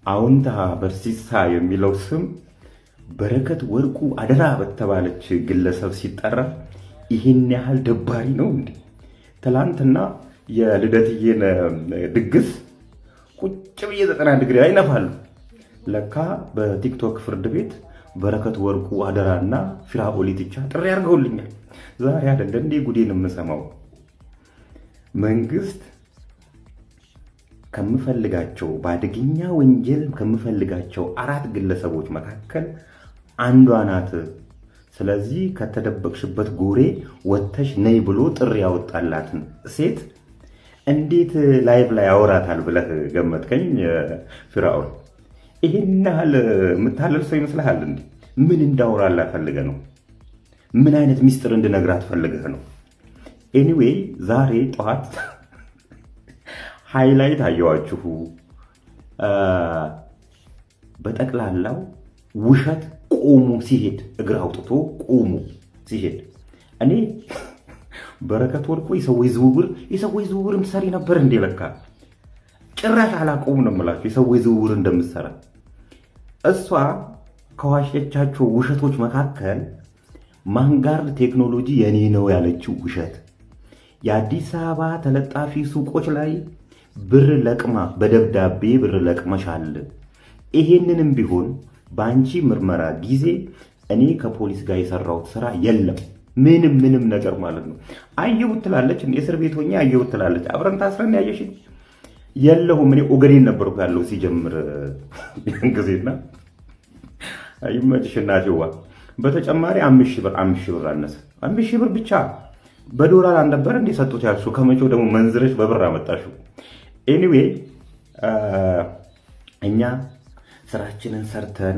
አዎንታ በርሲሳ የሚለው ስም በረከት ወርቁ አደራ በተባለች ግለሰብ ሲጠራ ይሄን ያህል ደባሪ ነው እንዴ? ትላንትና የልደትዬን ድግስ ቁጭ ብዬ 90 ዲግሪ ላይ ነፋሉ። ለካ በቲክቶክ ፍርድ ቤት በረከት ወርቁ አደራና ፊራኦል ኢቲቻ ጥሪ አድርገውልኛል። ዛሬ አይደል እንዴ ጉዴን የምሰማው? መንግስት ከምፈልጋቸው በአደገኛ ወንጀል ከምፈልጋቸው 4 ግለሰቦች መካከል አንዷ ናት። ስለዚህ ከተደበቅሽበት ጎሬ ወተሽ ነይ ብሎ ጥሪ ያወጣላትን ሴት እንዴት ላይቭ ላይ ያወራታል ብለህ ገመትከኝ ፊራኦል? ይሄን ያህል የምታለል ሰው ይመስልሃል እንዴ? ምን እንዳወራላት ፈልገህ ነው? ምን አይነት ሚስጥር እንድነግራት ፈልገህ ነው? ኤኒዌይ ዛሬ ጠዋት ሃይላይት አየዋችሁ። በጠቅላላው ውሸት ቆሞ ሲሄድ እግር አውጥቶ ቆሞ ሲሄድ እኔ በረከት ወርቁ የሰዎች ዝውውርም ሰሪ ነበር እንዴ? ለካ ጭራሽ አላቆም ነው የምላችሁ የሰዎች ዝውውር እንደምትሰራ። እሷ ከዋሸቻቸው ውሸቶች መካከል ማንጋርድ ቴክኖሎጂ የኔ ነው ያለችው ውሸት፣ የአዲስ አበባ ተለጣፊ ሱቆች ላይ ብር ለቅማ በደብዳቤ ብር ለቅመሻል። ይሄንንም ቢሆን በአንቺ ምርመራ ጊዜ እኔ ከፖሊስ ጋር የሰራሁት ስራ የለም ምንም ነገር ማለት ነው። አየሁት ትላለች፣ እስር ቤት ሆኜ አየሁት ትላለች። አብረን ታስረን ያየሽ የለሁም። እኔ ኦገዴን ነበርኩ ያለው ሲጀምር ያን ጊዜና አይመችሽ እናቴዋ። በተጨማሪ 5000 ብር አነሰ። 5000 ብር ብቻ በዶላር አልነበረ እንደ ሰጡት ያልሽው? ከመቼው ደግሞ መንዝረሽ በብር አመጣሽው? ኤኒዌይ እኛ ስራችንን ሰርተን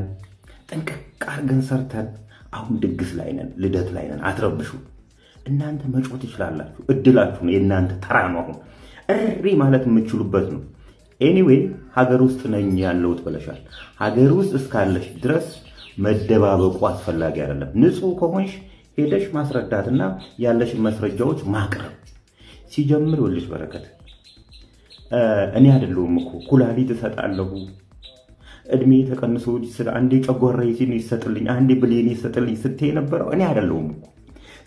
ጥንቅቅ አድርገን ሰርተን አሁን ድግስ ላይ ነን፣ ልደት ላይ ነን። አትረብሹ። እናንተ መጮት ትችላላችሁ፣ እድላችሁ ነው። የእናንተ ተራ ነው። አሁን እሪ ማለት የምትችሉበት ነው። ኤኒዌይ ሀገር ውስጥ ነኝ ያለሁት ብለሻል። ሀገር ውስጥ እስካለሽ ድረስ መደባበቁ አስፈላጊ አይደለም። ንጹህ ከሆንሽ ሄደሽ ማስረዳትና ያለሽን ማስረጃዎች ማቅረብ ሲጀምር ወልሽ በረከት እኔ አይደለሁም እኮ ኩላሊት እሰጣለሁ እድሜ ተቀንሶ አንዴ ጨጓራዬ ይሰጥልኝ አንዴ ብሌን ይሰጥልኝ ስትይ ነበረው እኔ አይደለሁም እኮ።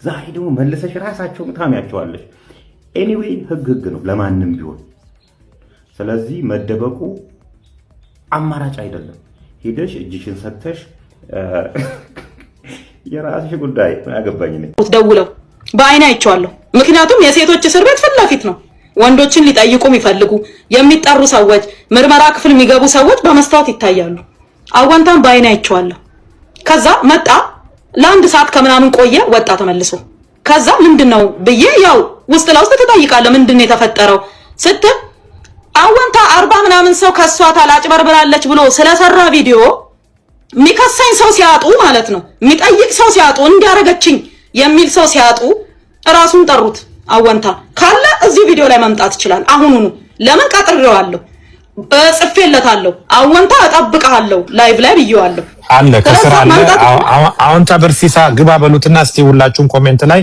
ዛሬ ደግሞ መልሰሽ ራሳቸውን ታሚያቸዋለሽ። ኤኒዌይ ህግ ነው ለማንም ቢሆን። ስለዚህ መደበቁ አማራጭ አይደለም። ሄደሽ እጅሽን ሰጥተሽ የራስሽ ጉዳይ አገባኝ ነኝ ደውለው በአይኔ አይቼዋለሁ። ምክንያቱም የሴቶች እስር ቤት ፊት ለፊት ነው። ወንዶችን ሊጠይቁ የሚፈልጉ የሚጠሩ ሰዎች ምርመራ ክፍል የሚገቡ ሰዎች በመስታወት ይታያሉ። አወንታን በአይኔ አይቼዋለሁ። ከዛ መጣ ለአንድ ሰዓት ከምናምን ቆየ፣ ወጣ ተመልሶ። ከዛ ምንድነው ብዬ ያው ውስጥ ለውስጥ ተጠይቃለሁ ምንድነው የተፈጠረው ስትል አወንታ 40 ምናምን ሰው ከሷታል አጭበርብራለች ብሎ ስለሰራ ቪዲዮ የሚከሰኝ ሰው ሲያጡ ማለት ነው፣ የሚጠይቅ ሰው ሲያጡ፣ እንዲያረጋችኝ የሚል ሰው ሲያጡ ራሱን ጠሩት። አወንታ ካለ እዚህ ቪዲዮ ላይ መምጣት ይችላል አሁኑኑ። ለምን ቀጥሬዋለሁ፣ ጽፌለታለሁ። አወንታ እጠብቅሃለሁ ላይቭ ላይ ብየዋለሁ አለ ከስራ አለ። አወንታ በርሲሳ ግባ በሉትና እስቲ ሁላችሁም ኮሜንት ላይ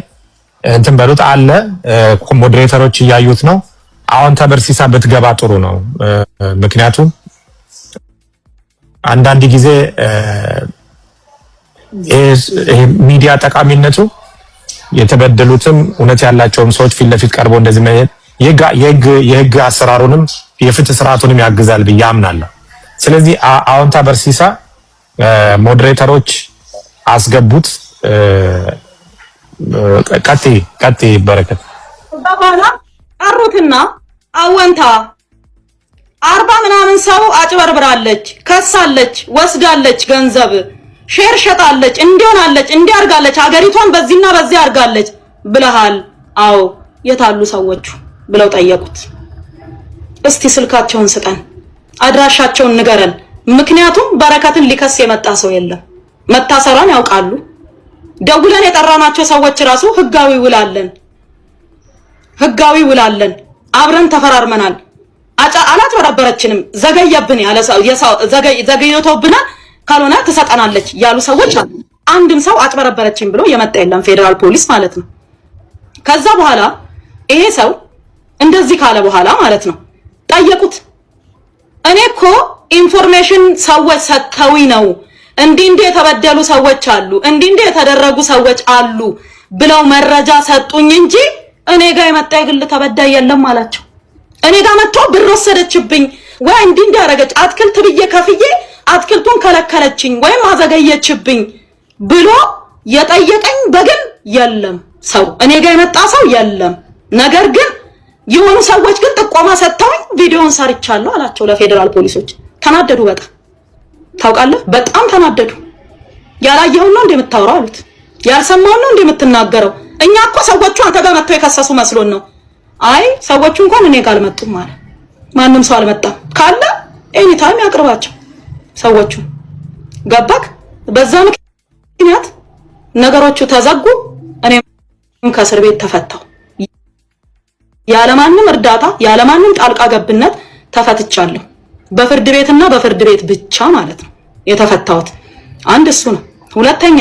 እንትን በሉት አለ። ሞዴሬተሮች እያዩት ነው። አወንታ በርሲሳ ብትገባ ጥሩ ነው። ምክንያቱም አንዳንድ ጊዜ ይሄ ሚዲያ ጠቃሚነቱ የተበደሉትም እውነት ያላቸውም ሰዎች ፊት ለፊት ቀርበው እንደዚህ ማለት የህግ አሰራሩንም የፍትህ ስርዓቱንም ያግዛል ብዬ አምናለሁ። ስለዚህ አወንታ በርሲሳ ሞዴሬተሮች አስገቡት። ቀጥ በረከት ባባላ አሩትና አወንታ 40 ምናምን ሰው አጭበርብራለች፣ ከሳለች፣ ወስዳለች፣ ገንዘብ ሼር ሸጣለች፣ እንዲሆናለች፣ እንዲያርጋለች፣ ሀገሪቷን በዚህና በዚህ አርጋለች ብለሃል። አዎ የታሉ ሰዎቹ ብለው ጠየቁት። እስቲ ስልካቸውን ስጠን፣ አድራሻቸውን ንገረን። ምክንያቱም በረከትን ሊከስ የመጣ ሰው የለም። መታሰሯን ያውቃሉ። ደውለን የጠራናቸው ሰዎች ራሱ ህጋዊ ውላለን አብረን ተፈራርመናል። አላጭበረበረችንም፣ ዘገየብን ያለ ሰው ዘገይቶብናል ካልሆነ ትሰጠናለች ያሉ ሰዎች አሉ። አንድም ሰው አጭበረበረችኝ ብሎ የመጣ የለም፣ ፌደራል ፖሊስ ማለት ነው። ከዛ በኋላ ይሄ ሰው እንደዚህ ካለ በኋላ ማለት ነው ጠየቁት። እኔ እኮ ኢንፎርሜሽን ሰዎች ሰጥተውኝ ነው እንዲህ የተበደሉ ሰዎች አሉ፣ እንዲህ የተደረጉ ሰዎች አሉ ብለው መረጃ ሰጡኝ እንጂ እኔ ጋር የመጣ የግል ተበዳይ የለም አላቸው። እኔ ጋር መጥቶ ብር ወሰደችብኝ ወይ እንዲህ ያደረገች አትክልት ብዬ ከፍዬ አትክልቱን ከለከለችኝ ወይም አዘገየችብኝ ብሎ የጠየቀኝ በግል የለም። ሰው እኔ ጋር የመጣ ሰው የለም። ነገር ግን የሆኑ ሰዎች ግን ጥቆማ ሰጥተውኝ ቪዲዮን ሰርቻለሁ አላቸው ለፌደራል ፖሊሶች። ተናደዱ በጣም ታውቃለህ፣ በጣም ተናደዱ። ያላየኸው ነው እንደምታወራው አሉት። ያልሰማው ነው እንደምትናገረው። እኛ እኮ ሰዎቹ አንተ ጋር መጥተው የከሰሱ መስሎን ነው። አይ ሰዎቹ እንኳን እኔ ጋር አልመጡም ማለት ማንም ሰው አልመጣም ካለ ኤኒ ታይም ያቅርባቸው ሰዎቹ። ገባክ? በዛ ምክንያት ነገሮቹ ተዘጉ። እኔም ከእስር ቤት ተፈታው። ያለማንም እርዳታ ያለማንም ጣልቃ ገብነት ተፈትቻለሁ። በፍርድ ቤትና በፍርድ ቤት ብቻ ማለት ነው የተፈታሁት። አንድ እሱ ነው። ሁለተኛ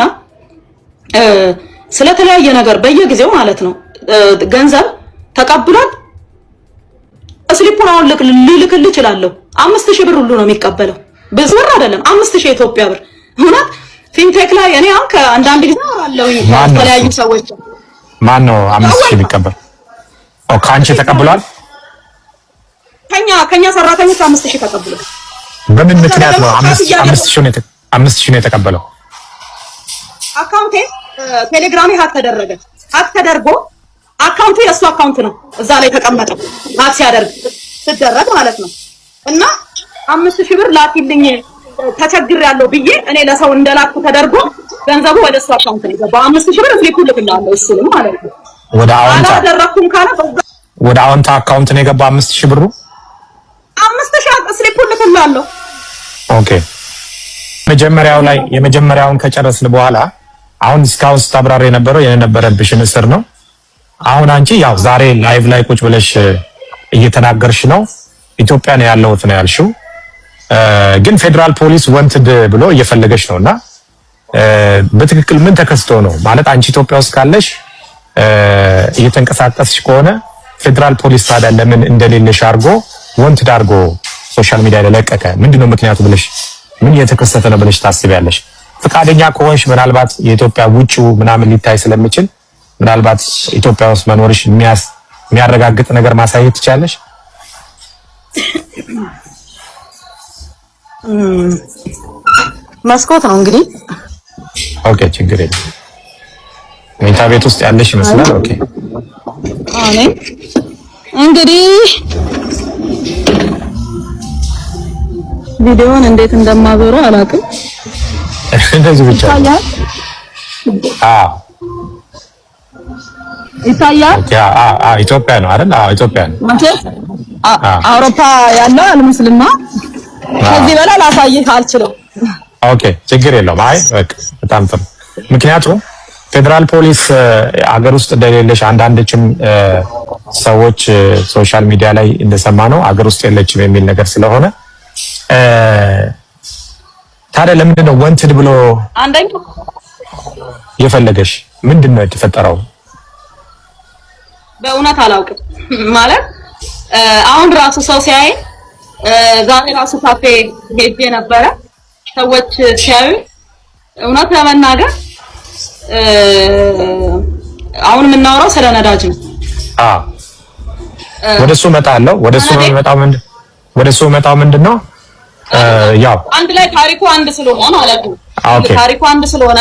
ስለተለያየ ነገር በየጊዜው ማለት ነው ገንዘብ ተቀብሏል። ስሊፑን አሁን ልልክልህ እችላለሁ። 5000 ብር ሁሉ ነው የሚቀበለው። ብዙ ብር አይደለም፣ 5000 የኢትዮጵያ ብር። እውነት ፊንቴክ ላይ እኔ አሁን ከአንዳንድ ጊዜ አወራለሁ ከተለያዩ ሰዎች። ማን ነው 5000 የሚቀበል? ኦ ካንቺ ተቀብሏል? ከኛ ሰራተኞች 5000 ተቀብሏል። በምን ምክንያት ነው 5000 ነው የተቀበለው? አካውንቴ ቴሌግራም ሀክ ተደረገ። ሀክ ተደርጎ አካውንቱ የእሱ አካውንት ነው እዛ ላይ ተቀመጠው ሀክ ሲደረግ ማለት ነው። እና 5000 ብር ላኪልኝ ተቸግሬያለሁ ብዬ እኔ ለሰው እንደላኩ ተደርጎ ገንዘቡ ወደ እሱ አካውንት ነው የገባው። 5000 ብር ልኩልኛለሁ እሱንም ማለት ነው። አላደረኩም ካለ ወደ አዎንታ አካውንት ነው የገባው 5000 ብሩ። 5000 ስሊፑን ልኩልኛለሁ። ኦኬ መጀመሪያው ላይ የመጀመሪያውን ከጨረስን በኋላ አሁን እስካሁን ስታብራሪ የነበረብሽን እስር ነው። አሁን አንቺ ያው ዛሬ ላይቭ ላይ ቁጭ ብለሽ እየተናገርሽ ነው። ኢትዮጵያ ነው ያለሁት ነው ያልሽው። ግን ፌደራል ፖሊስ ወንትድ ብሎ እየፈለገሽ ነውና በትክክል ምን ተከስቶ ነው ማለት አንቺ ኢትዮጵያ ውስጥ ካለሽ እየተንቀሳቀስሽ ከሆነ ፌደራል ፖሊስ ታዲያ ለምን እንደሌለሽ አድርጎ ወንትድ አድርጎ ሶሻል ሚዲያ ላይ ለቀቀ? ምንድነው ምክንያቱ ብለሽ ምን እየተከሰተ ነው ብለሽ ታስቢያለሽ? ፍቃደኛ ከሆንሽ ምናልባት የኢትዮጵያ ውጪው ምናምን ሊታይ ስለሚችል ምናልባት ኢትዮጵያ ውስጥ መኖርሽ የሚያረጋግጥ ነገር ማሳየት ትቻለሽ? መስኮት ነው እንግዲህ። ኦኬ ችግር የለም። መኝታ ቤት ውስጥ ያለሽ ይመስላል። ኦኬ አኔ እንግዲህ ቪዲዮውን እንዴት እንደማዞረው አላውቅም። እንደዚህ ብቻ ይታያል። ኢትዮጵያ ነው አይደል? ኢትዮጵያ ነው። አውሮፓ ያለው አልመስልማ። ከዚህ በላይ ላሳይህ አልችልም። ኦኬ ችግር የለውም። አይ በቃ በጣም ጥሩ። ምክንያቱም ፌደራል ፖሊስ አገር ውስጥ እንደሌለሽ አንዳንዶችም ሰዎች ሶሻል ሚዲያ ላይ እንደሰማ ነው አገር ውስጥ የለችም የሚል ነገር ስለሆነ ታዲያ ለምንድን ነው ወንትድ ብሎ አንደኛው የፈለገሽ? ምንድን ነው የተፈጠረው? በእውነት አላውቅም። ማለት አሁን ራሱ ሰው ሲያይ ዛሬ ራሱ ካፌ ሄጄ ነበረ። ሰዎች ሲያዩ እውነት ለመናገር አሁን የምናወራው ስለ ነዳጅ ነው። ወደሱ እመጣለሁ። ወደሱ መጣው ምንድነው ያው አንድ ላይ ታሪኩ አንድ ስለሆነ ማለት ነው። ታሪኩ አንድ ስለሆነ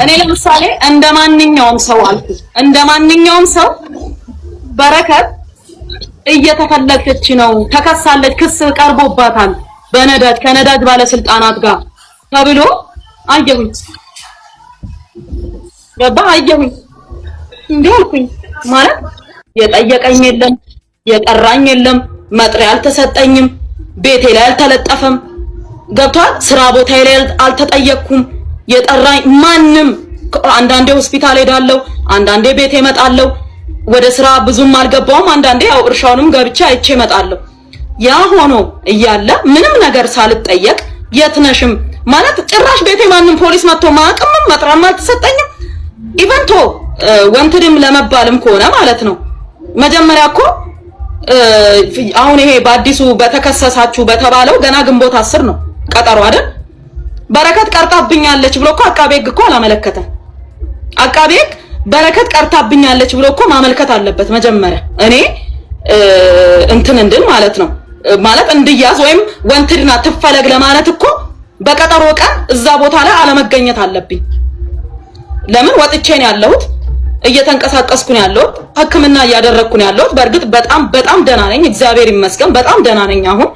እኔ ለምሳሌ እንደማንኛውም ሰው አልኩ፣ እንደማንኛውም ሰው በረከት እየተፈለገች ነው፣ ተከሳለች፣ ክስ ቀርቦባታል በነዳጅ ከነዳጅ ባለስልጣናት ጋር ተብሎ አየሁኝ። ገባ አየሁኝ። እንዴ አልኩኝ። ማለት የጠየቀኝ የለም፣ የጠራኝ የለም፣ መጥሪያ አልተሰጠኝም፣ ቤቴ ላይ አልተለጠፈም። ገብቷል። ስራ ቦታዬ ላይ አልተጠየቅኩም። የጠራኝ ማንም። አንዳንዴ ሆስፒታል ሄዳለሁ፣ አንዳንዴ ቤቴ እመጣለሁ። ወደ ስራ ብዙም አልገባውም። አንዳንዴ ያው እርሻውንም ገብቼ አይቼ እመጣለሁ። ያ ሆኖ እያለ ምንም ነገር ሳልጠየቅ የትነሽም ማለት ጭራሽ ቤቴ ማንም ፖሊስ መጥቶ ማቅም መጥራም አልተሰጠኝም። ኢቨንቶ ወንትድም ለመባልም ከሆነ ማለት ነው መጀመሪያ እኮ አሁን ይሄ በአዲሱ በተከሰሳችሁ በተባለው ገና ግንቦት 10 ነው ቀጠሮ አይደል? በረከት ቀርታብኛለች ብሎ እኮ አቃቤ ሕግ እኮ አላመለከተም። አቃቤ ሕግ በረከት ቀርታብኛለች ብሎ እኮ ማመልከት አለበት መጀመሪያ። እኔ እንትን እንድን ማለት ነው ማለት እንድያዝ ወይም ወንትድና ትፈለግ ለማለት እኮ በቀጠሮ ቀን እዛ ቦታ ላይ አለመገኘት አለብኝ። ለምን ወጥቼ ነው ያለሁት፣ እየተንቀሳቀስኩ ነው ያለሁት፣ ሕክምና እያደረግኩ ነው ያለሁት። በእርግጥ በጣም ደህና ነኝ፣ እግዚአብሔር ይመስገን በጣም ደህና ነኝ። አሁን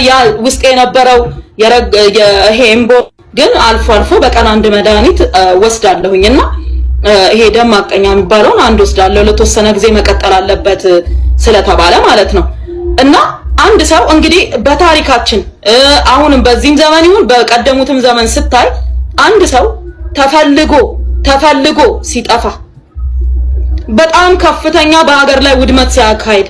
ያ ውስጤ የነበረው የሄምቦ ግን አልፎ አልፎ በቀን አንድ መድኃኒት ወስዳለሁኝና ይሄ ደም ማቀኛ የሚባለውን አንድ ወስዳለሁ። ለተወሰነ ጊዜ መቀጠል አለበት ስለተባለ ማለት ነው። እና አንድ ሰው እንግዲህ በታሪካችን አሁንም በዚህም ዘመን ይሁን በቀደሙትም ዘመን ስታይ አንድ ሰው ተፈልጎ ሲጠፋ በጣም ከፍተኛ በሀገር ላይ ውድመት ሲያካሂድ